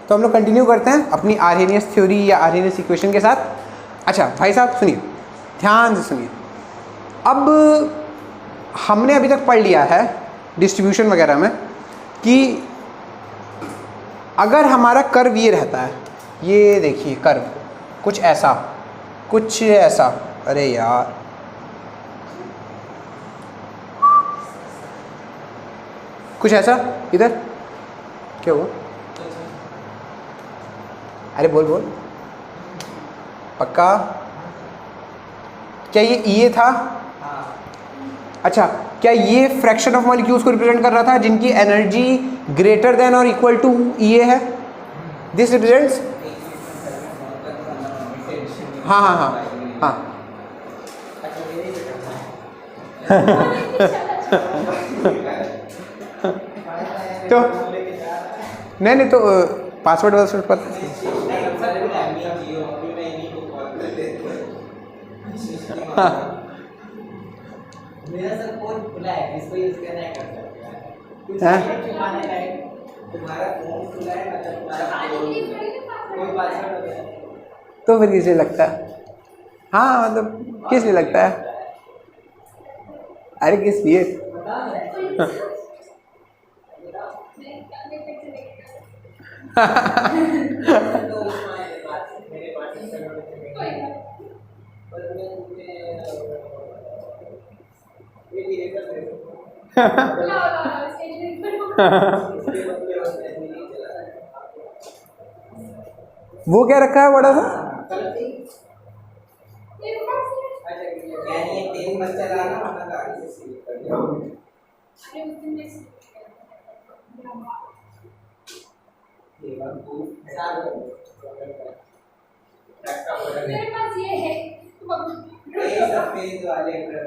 तो हम लोग कंटिन्यू करते हैं अपनी आर्हेनियस थ्योरी या आर्हेनियस इक्वेशन के साथ। अच्छा भाई साहब सुनिए, ध्यान से सुनिए। अब हमने अभी तक पढ़ लिया है डिस्ट्रीब्यूशन वगैरह में कि अगर हमारा कर्व ये रहता है, ये देखिए कर्व कुछ ऐसा, अरे यार कुछ ऐसा, इधर क्या हुआ? अरे बोल बोल, पक्का? क्या ये E था? अच्छा, क्या ये फ्रैक्शन ऑफ मॉलिक्यूल्स को रिप्रेजेंट कर रहा था जिनकी एनर्जी ग्रेटर देन और इक्वल टू E है? दिस रिप्रेजेंट्स, हाँ हाँ हाँ हाँ तो नहीं तो पासवर्ड वासवर्ड पता हाँ। मेरा सब कोड खुला है, इसको यूज करना है कर सकते हैं। कुछ छुपाने लायक तुम्हारा फोन खुला है, मतलब तुम्हारा कोई पासवर्ड हो गया तो फिर किसने लगता है? हाँ मतलब किस लिए लगता है? अरे किस लिए? वो क्या रखा है बड़ा सा?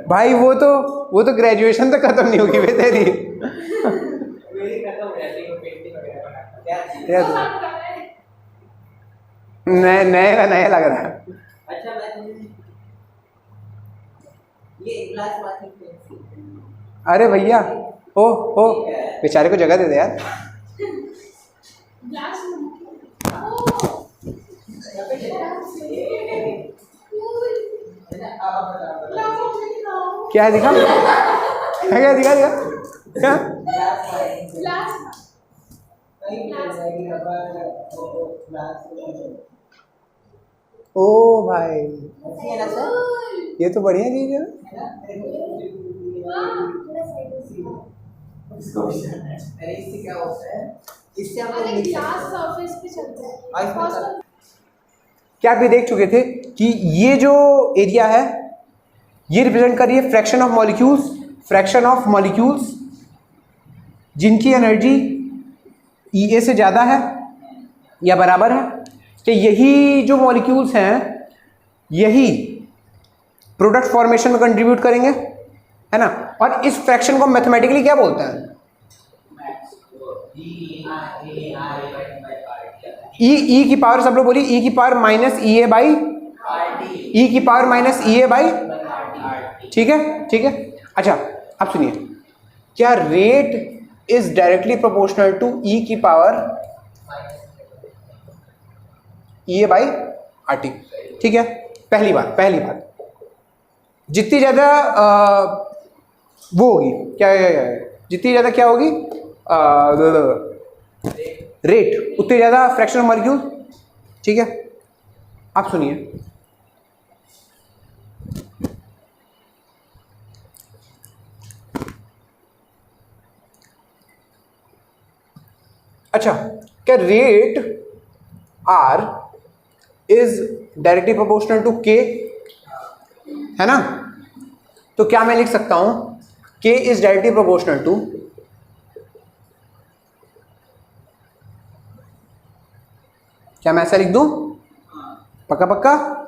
भाई वो तो ग्रेजुएशन तक खत्म नहीं होगी वे तेरी। नए का नया लग रहा है। अच्छा ये ग्लास, अरे भैया ओ बेचारे को जगह दे दे यार। क्या है? दिखा क्या दिखा क्या? ओ भाई ये तो बढ़िया चीज है। इससे क्या होता है? इससे हम लोग ग्लास सरफेस पे चलते हैं। क्या आप ये देख चुके थे कि ये जो एरिया है ये रिप्रेजेंट कर रही है फ्रैक्शन ऑफ मॉलिक्यूल्स जिनकी एनर्जी E से ज़्यादा है या बराबर है। कि यही जो मॉलिक्यूल्स हैं यही प्रोडक्ट फॉर्मेशन में कंट्रीब्यूट करेंगे, है ना। और इस फ्रैक्शन को मैथमेटिकली क्या बोलते हैं? ई की पावर, सब लोग बोलिए ई की power minus e a by e की power minus e a by. ठीक है। अच्छा अब सुनिए, क्या rate is directly proportional to e की power e a by r t? ठीक है, पहली बात जितनी ज़्यादा वो होगी क्या, जितनी ज़्यादा क्या होगी रेट, उतनी ज़्यादा फ्रैक्शन ऑफ मॉलिक्यूल। ठीक है, आप सुनिए, अच्छा क्या rate R is directly proportional to K, है ना। तो क्या मैं लिख सकता हूं K is directly proportional to, क्या मैं ऐसा लिख दूं? पक्का?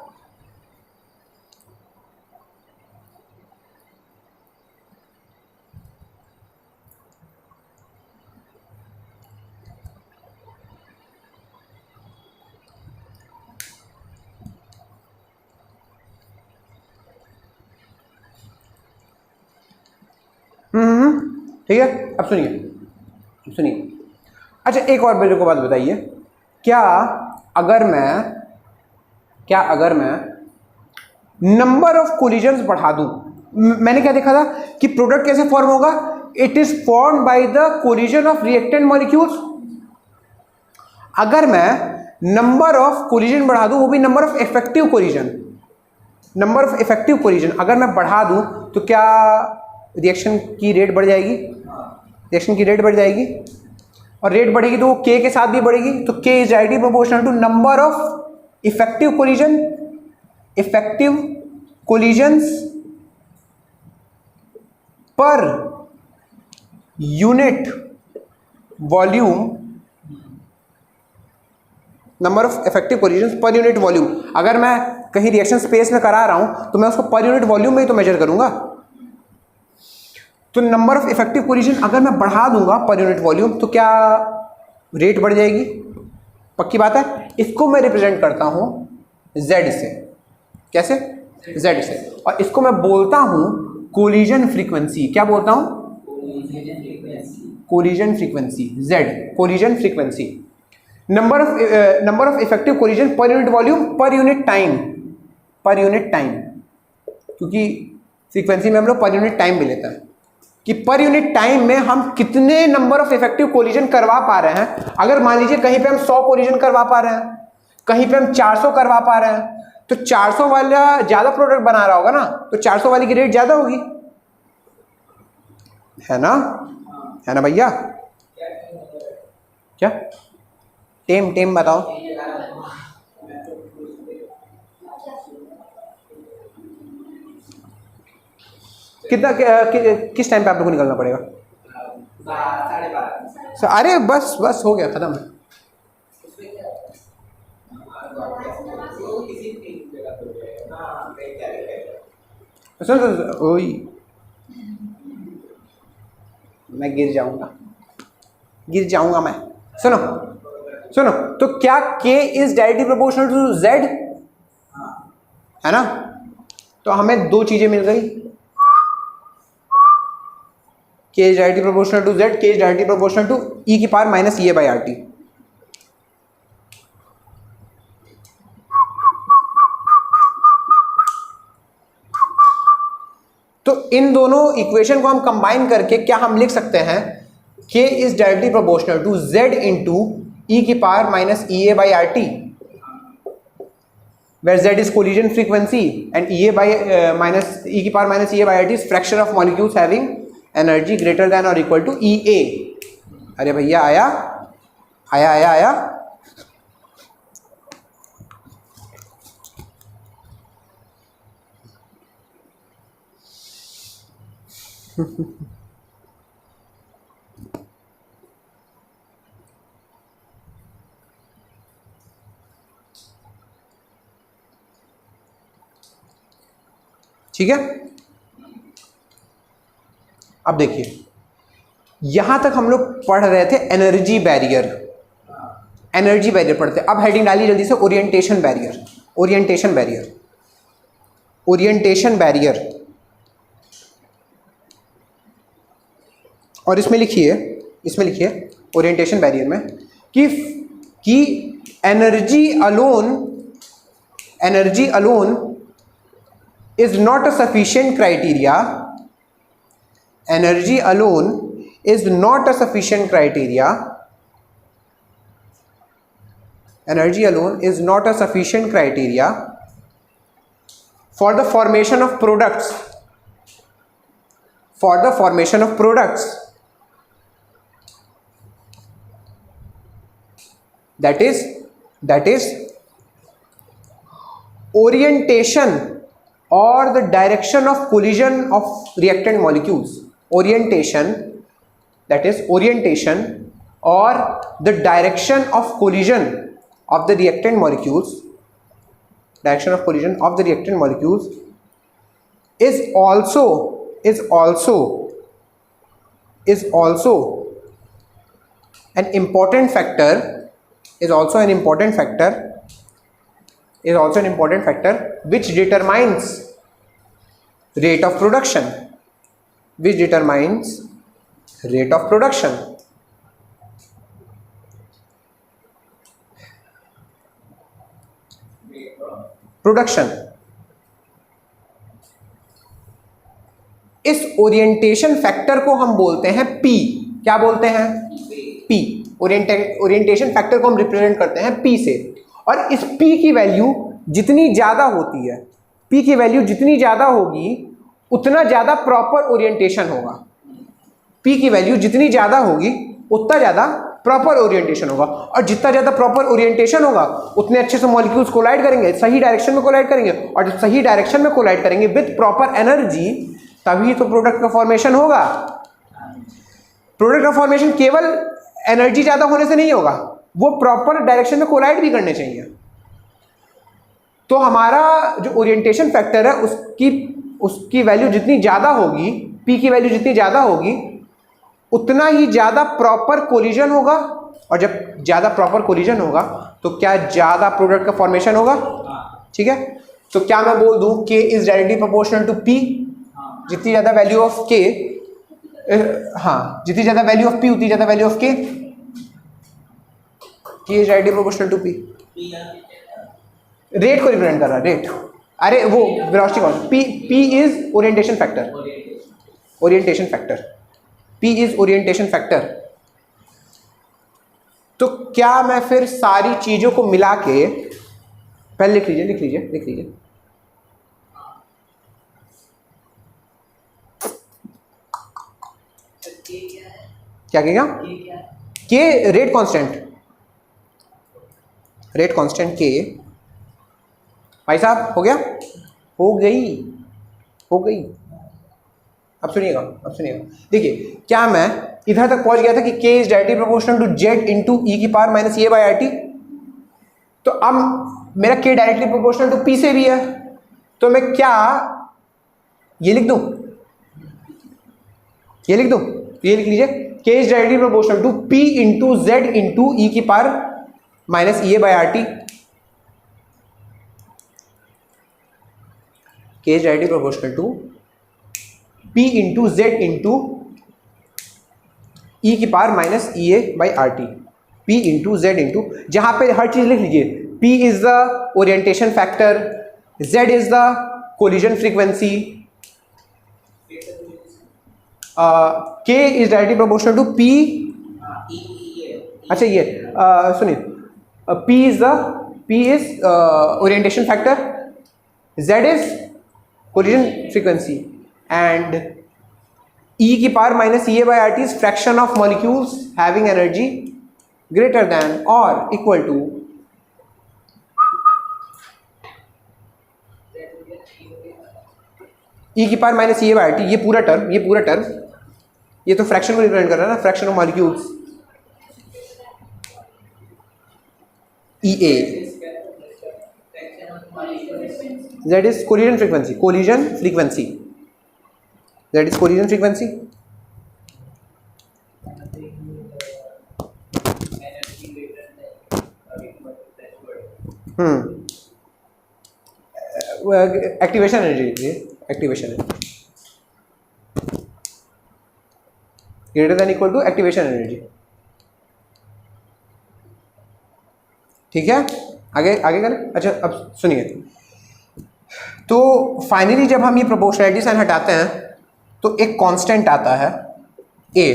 ठीक है, अब सुनिए। अच्छा एक और मेरे को बात बताइए क्या अगर मैं नंबर ऑफ कोलिजन्स बढ़ा दूं, मैंने क्या देखा था कि प्रोडक्ट कैसे फॉर्म होगा, it is form by the collision of reactant molecules. अगर मैं नंबर ऑफ कोलिजन बढ़ा दूं, वो भी नंबर ऑफ इफेक्टिव कोलिजन, अगर मैं बढ़ा दूं तो क्या रिएक्शन की रेट बढ़ जाएगी, और रेट बढ़ेगी तो वो के के साथ भी बढ़ेगी, तो k is directly proportional to number of effective collisions per unit volume, number of effective collisions per unit volume. अगर मैं कहीं रिएक्शन स्पेस में करा रहा हूं तो मैं उसको पर यूनिट वॉल्यूम में ही तो मेजर करूंगा। तो नंबर ऑफ इफेक्टिव कोलिजन अगर मैं बढ़ा दूंगा पर यूनिट वॉल्यूम तो क्या रेट बढ़ जाएगी, पक्की बात है। इसको मैं रिप्रेजेंट करता हूं Z से, कैसे, Z से, और इसको मैं बोलता हूं कोलिजन फ्रीक्वेंसी। क्या बोलता हूं, collision frequency, Z collision frequency. Number of effective collision पर unit volume per unit time, क्योंकि फ्रीक्वेंसी में हम लोग पर यूनिट टाइम भी लेते हैं कि पर यूनिट टाइम में हम कितने नंबर ऑफ इफेक्टिव कोलिजन करवा पा रहे हैं। अगर मान लीजिए कहीं पे हम 100 कोलिजन करवा पा रहे हैं, कहीं पे हम 400 करवा पा रहे हैं, तो 400 वाला ज़्यादा प्रोडक्ट बना रहा होगा ना, तो 400 वाली की रेट ज़्यादा होगी, है ना भैया। क्या टेम बताओ, कितना किस टाइम पे आप लोगों को निकलना पड़ेगा? 12:30। अरे बस हो गया, खत्म है। सुन ओई, मैं गिर जाऊंगा मैं। सुनो, तो क्या K is directly proportional to Z, है ना। तो हमें दो चीजें मिल गई, K is directly proportional to Z, K is directly proportional to e की power minus EA by RT। तो इन दोनों इक्वेशन को हम कंबाइन करके क्या हम लिख सकते हैं, K is directly proportional to Z into e की power minus EA by RT, where Z is collision frequency and EA by minus e की power minus EA by RT is fraction of molecules having energy greater then और equal to EA। अरे भैया आया। ठीक है, अब देखिए यहां तक हम लोग पढ़ रहे थे एनर्जी बैरियर पढ़ते। अब हेडिंग डालिए जल्दी से, ओरिएंटेशन बैरियर। और इसमें लिखिए ओरिएंटेशन बैरियर में कि energy alone is not a sufficient criteria, energy alone is not a sufficient criteria for the formation of products that is orientation or the direction of collision of reactant molecules, orientation or the direction of collision of the reactant molecules is also an important factor which determines rate of production, production. इस orientation factor को हम बोलते हैं P. क्या बोलते हैं? P. Orientation factor को हम रिप्रेजेंट करते हैं पी से। और इस पी की वैल्यू जितनी ज़्यादा होती है, पी की वैल्यू जितनी ज़्यादा होगी उतना ज़्यादा प्रॉपर ओरिएंटेशन होगा। पी की वैल्यू जितनी ज़्यादा होगी उतना ज़्यादा प्रॉपर ओरिएंटेशन होगा, और जितना ज़्यादा प्रॉपर ओरिएंटेशन होगा उतने अच्छे से मॉलिक्यूल्स कोलाइड करेंगे, सही डायरेक्शन में कोलाइड करेंगे, और जब सही डायरेक्शन में कोलाइड करेंगे विद प्रॉपर एनर्जी, तभी तो प्रोडक्ट का फॉर्मेशन होगा। प्रोडक्ट का फॉर्मेशन केवल एनर्जी ज़्यादा होने से नहीं होगा, वो प्रॉपर डायरेक्शन में कोलाइड भी करने चाहिए। तो हमारा जो ओरिएंटेशन फैक्टर है उसकी वैल्यू जितनी ज़्यादा होगी, पी की वैल्यू जितनी ज़्यादा होगी उतना ही ज़्यादा प्रॉपर कोलिजन होगा, और जब ज़्यादा प्रॉपर कोलिजन होगा तो क्या ज़्यादा प्रोडक्ट का फॉर्मेशन होगा। ठीक है, तो क्या मैं बोल दूं k is directly proportional to p. जितनी ज़्यादा वैल्यू ऑफ के, हाँ, जितनी ज़्यादा वैल्यू ऑफ पी उतनी ज़्यादा value of k is directly proportional to p. Rate को रिप्रेजेंट कर रहा है, रेट, अरे वो वेलोसिटी कौन, p is orientation factor, orientation factor, p is orientation factor. तो क्या मैं फिर सारी चीजों को मिला के, पहले लिख लीजिए लिख लीजिए लिख लीजिए, क्या कहेगा, के रेट कांस्टेंट, रेट कांस्टेंट के। भाई साहब हो गया, हो गई, हो गई। अब सुनिएगा, अब सुनिएगा, देखिए क्या मैं इधर तक पहुंच गया था कि k is directly proportional to z into e की power minus a by r t. तो अब मेरा k directly proportional to p से भी है, तो मैं क्या ये लिख दूं, ये लिख दूं, ये लिख लीजिए, k is directly proportional to p into z into e की power minus a by r t. k is directly proportional to p into z into e की power minus e a by r t. p into z into, जहां पे हर चीज लिख लीजिए, p is the orientation factor, z is the collision frequency, k is directly proportional to p। अच्छा ये सुनिए, p is orientation factor, z is collision frequency, and e की power minus e a by r T is fraction of molecules having energy greater then और equal to e की power minus e a by r T. ये पूरा term, ये पूरा term, ये तो fraction को रिप्रेजेंट कर रहा है ना, fraction of molecules, E A. Z is collision frequency, collision frequency, Z is collision frequency। Activation energy, activation energy greater than equal to activation energy. ठीक है, आगे आगे करें। अच्छा अब सुनिए, तो फाइनली जब हम ये प्रोपोर्शनैलिटी साइन हटाते हैं तो एक कांस्टेंट आता है a,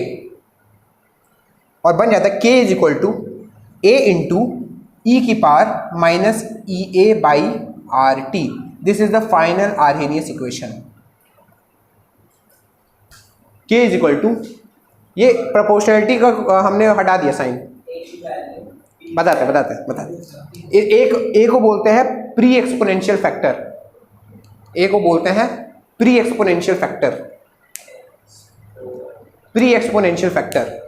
और बन जाता है k is equal to a into e की power minus e a by r t. This is the final Arrhenius equation. k is equal to, ये प्रोपोर्शनैलिटी का हमने हटा दिया साइन, बताते एक को बोलते हैं प्री एक्सपोनेंशियल फैक्टर, ए को बोलते हैं pre exponential factor, pre exponential factor,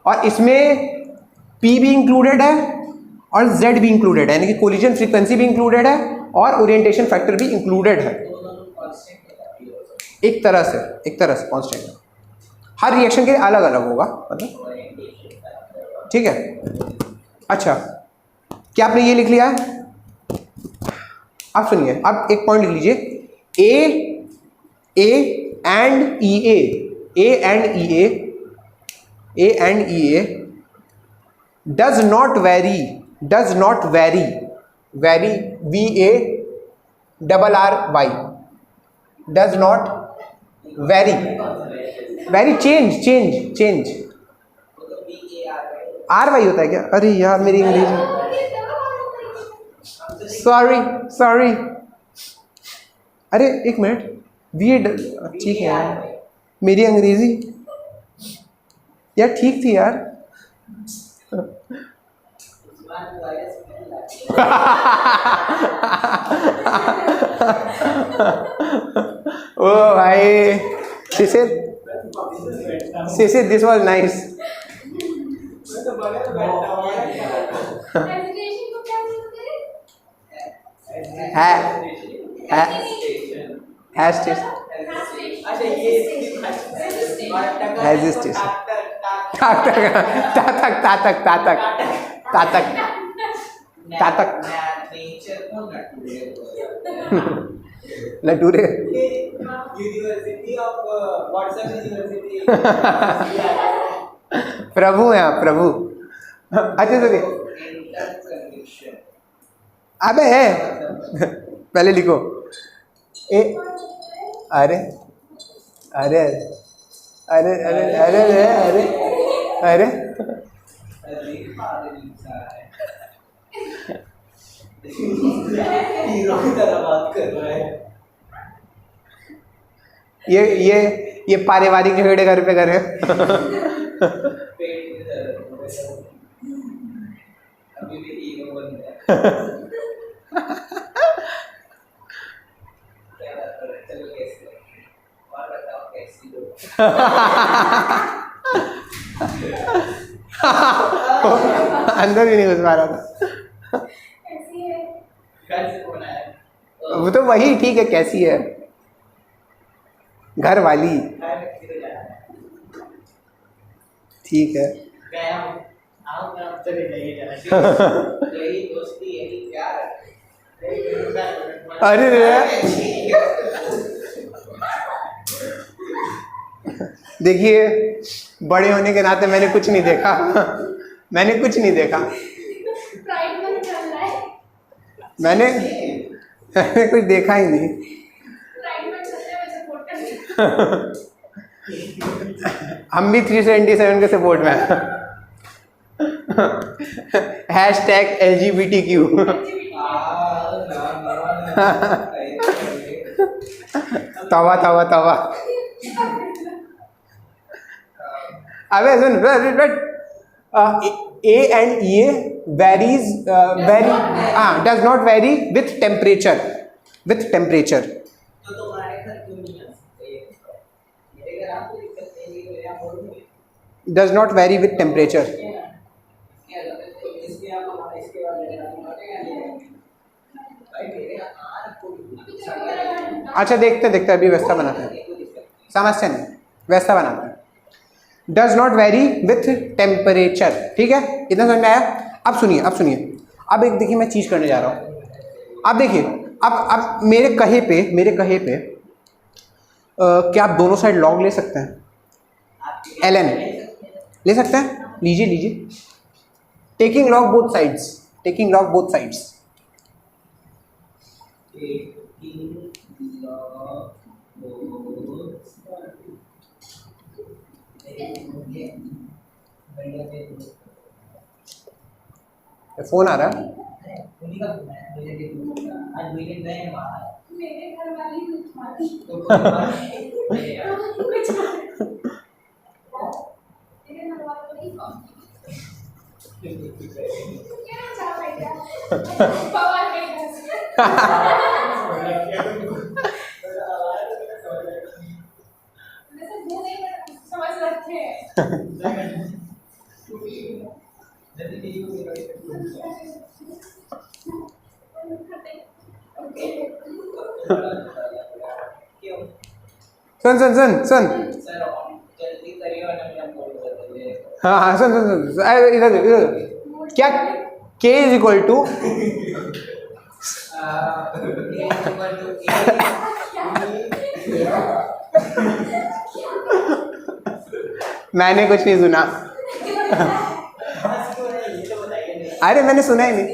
और इसमें p भी इंक्लूडेड है और z भी इंक्लूडेड है, यानी कि कोलिजन फ्रीक्वेंसी भी इंक्लूडेड है और ओरिएंटेशन फैक्टर भी इंक्लूडेड है। एक तरह से कांस्टेंट, हर रिएक्शन के लिए अलग अलग होगा, मतलब ठीक है। अच्छा, क्या आपने ये लिख लिया है? अब सुनिए, अब एक पॉइंट लिख लीजिए, A and EA does not vary vary VARRY does not vary vary change RY होता है क्या? अरे यार मेरी अंग्रेजी, सॉरी अरे एक मिनट, ठीक है यार, मेरी अंग्रेजी यार ठीक थी यार। ओ भाई शिशिर दिस वाज नाइस। लटूरे यूनिवर्सिटी ऑफ व्हाट्सएप यूनिवर्सिटी प्रभु हैं आप, प्रभु। अच्छा सुनिए, अबे है पहले लिखो ए, अरे अरे अरे अरे अरे अरे अरे अरे हीरो की तरह बात कर रहा है। ये पारिवारिक झगड़े घर पे करे। अभी भी हीरो बन गया। क्या बात कर रहे? चलो कैसे और बताओ कैसी हो? अंदर भी नहीं घुस पा रहा था। कैसे बनाया? वो तो वही ठीक है, कैसी है घर वाली, ठीक है। गया हूँ, आओ ना, चले जाइए जरा। यही दोस्ती, यही प्यार। अरे देखिए, बड़े होने के नाते मैंने कुछ नहीं देखा। मैंने कुछ नहीं देखा। मैंने कुछ देखा ही नहीं। हम भी 377 के सपोर्ट में हैं। #LGBTQ। तवा तवा तवा। अबे सुन, A and EA varies does not vary with temperature। तो तुम्हारे घर क्यों नहीं आ सकते? मेरे घर आपको दिक्कत नहीं है, मेरे यहाँ बोल दूँगी। does not vary with temperature। इसके आप हमारे इसके बाद मेरे यहाँ बोलेगा नहीं। भाई मेरे यहाँ कोई अच्छा देखते अभी वैसा बनाते हैं, समस्या नहीं, वैसा बनाते हैं। Does not very with temperature, ठीक है, इतना समझ में आया? अब सुनिए अब एक देखिए, मैं चीज़ करने जा रहा हूँ। अब देखिए, अब मेरे कहे पे क्या आप दोनों साइड लॉग ले सकते हैं? ln ले सकते हैं? लीजिए taking log both sides. Phone आ रहा है। मेरे घर वाली समझ रखे हैं। सुन जल्दी करिए वरना मेरा फोन कर दोगे। हाँ सुन इधर क्या K इज इक्वल टू मैंने कुछ नहीं सुना। अरे मैंने सुना ही नहीं।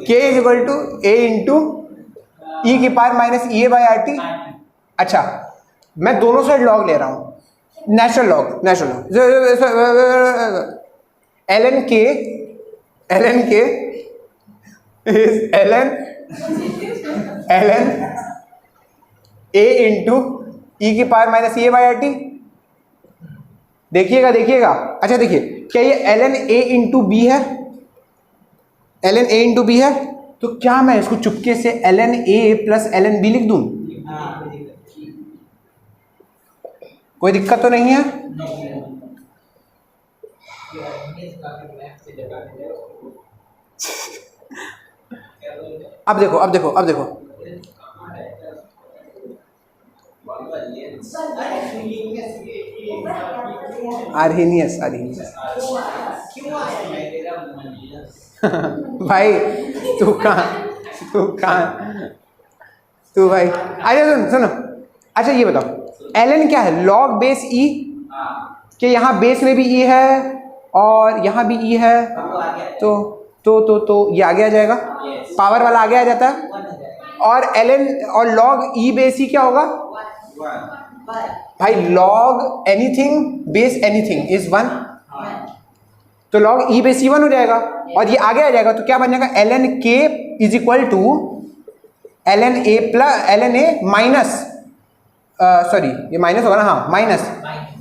K is equal to a into e की power minus e a by r t. अच्छा, मैं दोनों साइड लॉग ले रहा हूँ, natural log l n k is l n a into e की power minus e a by r t. देखिएगा। अच्छा देखिए, क्या ये l n a into b है? L n a into b है, तो क्या मैं इसको चुपके से l n a plus l N B लिख दूं? कोई दिक्कत तो नहीं है? अब देखो आर्हीनियस भाई तू भाई, अच्छा सुनो। अच्छा ये बताओ, एल एन क्या है? लॉग बेस ई, कि यहाँ बेस में भी ई है और यहाँ भी ई है, तो ये आगे आ जाएगा, पावर वाला आगे आ जाता है। और एल एन और लॉग ई बेस ई क्या होगा भाई? Log anything base anything is 1, तो लॉग ई बेस ई 1 हो जाएगा और ये आगे आ जाएगा, तो क्या बन जाएगा? L n k is equal to l n a plus l n a minus, sorry ये माइनस होगा ना, हाँ माइनस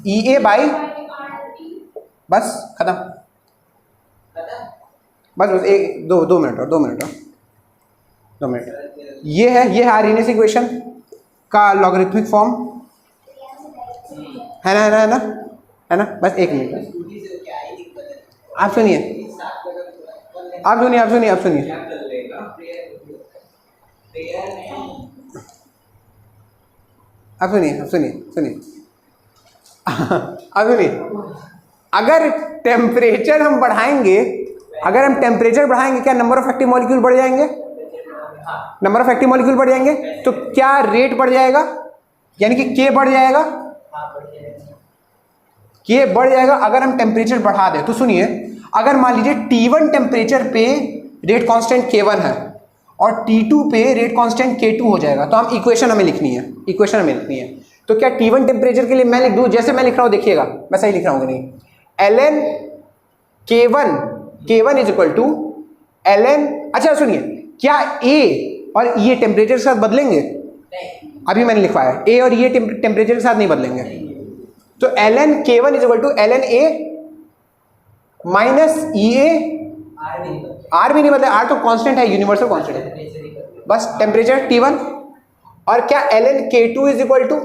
ई ए बाई, बस खत्म, बस एक दो मिनट। ये है आर्हीनियस इक्वेशन का लॉगरिथमिक फॉर्म, है ना, बस एक मिनट। आप सुनिए। आप सुनिए अब सुनिए। अगर टेम्परेचर हम बढ़ाएंगे, क्या नंबर ऑफ एक्टिव मॉलिक्यूल बढ़ जाएंगे? तो क्या रेट बढ़ जाएगा? यानी कि के बढ़ जाएगा, अगर हम टेम्परेचर बढ़ा दें। तो सुनिए, अगर मान लीजिए T1 टेम्परेचर पे रेट कांस्टेंट K1 है और T2 पे रेट कांस्टेंट K2 हो जाएगा, तो हम इक्वेशन हमें लिखनी है। तो क्या T1 टेम्परेचर के लिए मैं लिख दूं, जैसे मैं लिख रहा हूं, देखिएगा मैं सही लिख रहा हूँ कि नहीं? ln K1 is equal to ln, अच्छा सुनिए, क्या A और ये टेम्परेचर के साथ बदलेंगे? अभी मैंने लिखवाया A और ये टेम्परेचर के साथ नहीं बदलेंगे। तो ln K1 is equal to ln A minus e a, R भी नहीं बदले, आर तो कांस्टेंट है, यूनिवर्सल कांस्टेंट है, बस टेम्परेचर T1। और क्या ln K2 is equal to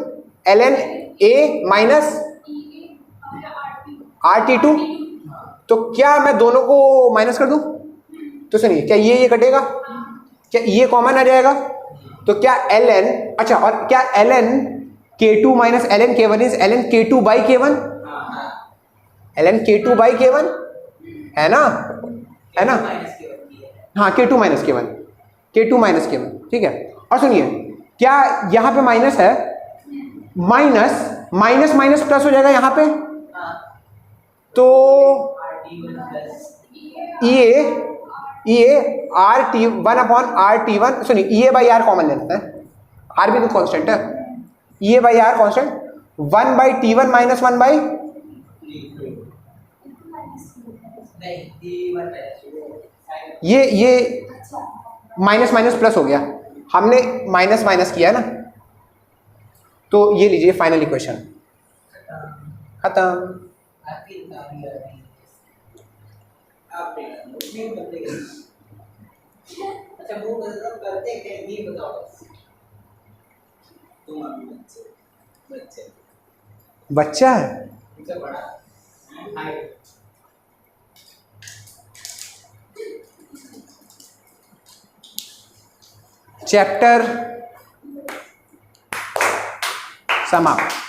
ln A minus RT2। तो क्या मैं दोनों को माइनस कर दूं? तो सुनिए, क्या ये कटेगा, क्या ये कॉमन आ जाएगा? तो क्या ln, अच्छा, और क्या ln K2 minus ln K1 is ln K2 by K1, ln K2 by K1 है ना? हाँ, K2 माइनस K1, ठीक है। और सुनिए, क्या यहाँ पे माइनस है, माइनस प्लस हो जाएगा यहाँ पे, तो ये RT1 अपॉन RT1, सुनिए ये बाई आर कॉमन लेते हैं, आर भी तो कांस्टेंट है, ये by r constant, 1 by T1 minus 1 by, ये माइनस प्लस हो गया, हमने माइनस किया ना, तो ये लीजिए फाइनल इक्वेशन खत्म। अच्छा वो मतलब करते क्या ये बताओ तुम अभी बच्चा है तुमसे बड़ा हाइट चैप्टर समाप्त।